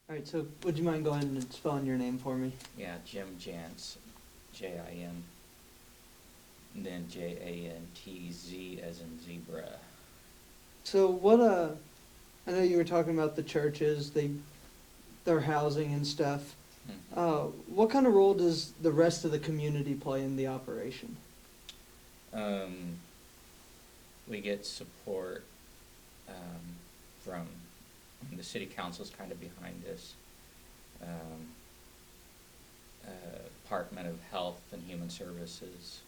All right, so would you mind going and spelling your name for me? Yeah, Jim Jantz, Jim, and then Jantz as in zebra. So I know you were talking about the churches, their housing and stuff. What kind of role does the rest of the community play in the operation? Um, we get support from the city council's kind of behind us. Um, Department of Health and Human Services,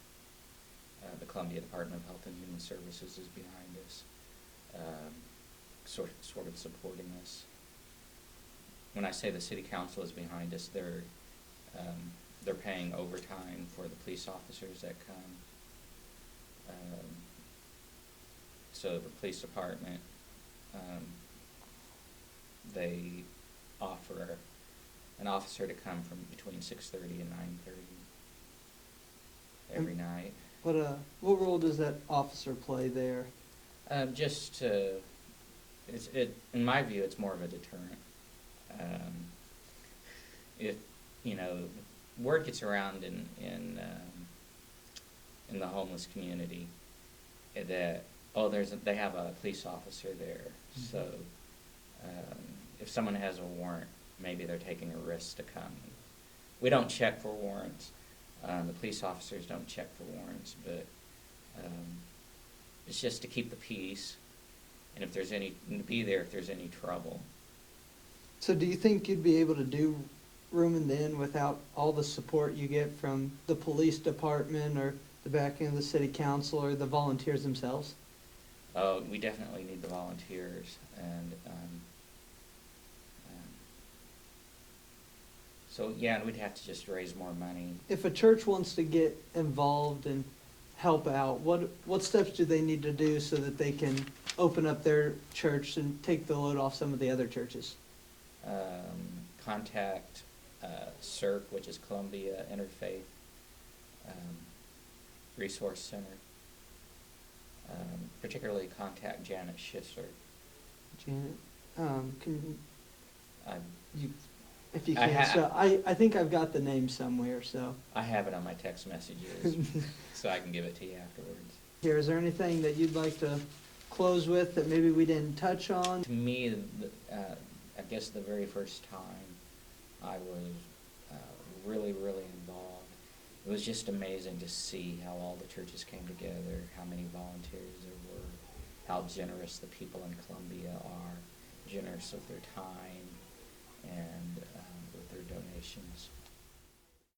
the Columbia Department of Health and Human Services is behind us, sort of supporting us. When I say the city council is behind us, they're paying overtime for the police officers that come. So the police department, they offer an officer to come from between 6:30 and 9:30 every night. What role does that officer play there? Just to, in my view, it's more of a deterrent. If word gets around in the homeless community that they have a police officer there, Mm-hmm. so if someone has a warrant, maybe they're taking a risk to come. We don't check for warrants. The police officers don't check for warrants, but it's just to keep the peace, and if there's any trouble. So do you think you'd be able to do room in the inn without all the support you get from the police department or the backing of the city council or the volunteers themselves? We definitely need the volunteers, and so yeah, we'd have to just raise more money. If a church wants to get involved and help out, what steps do they need to do so that they can open up their church and take the load off some of the other churches? Contact CIRC, which is Columbia Interfaith Resource Center. Particularly contact Janet Schisser. Janet, if you I can, so I think I've got the name somewhere, so. I have it on my text messages, so I can give it to you afterwards. Here, is there anything that you'd like to close with that maybe we didn't touch on? To me, I guess the very first time I was really, really involved, it was just amazing to see how all the churches came together, how many volunteers there were, how generous the people in Columbia are, generous with their time and with their donations.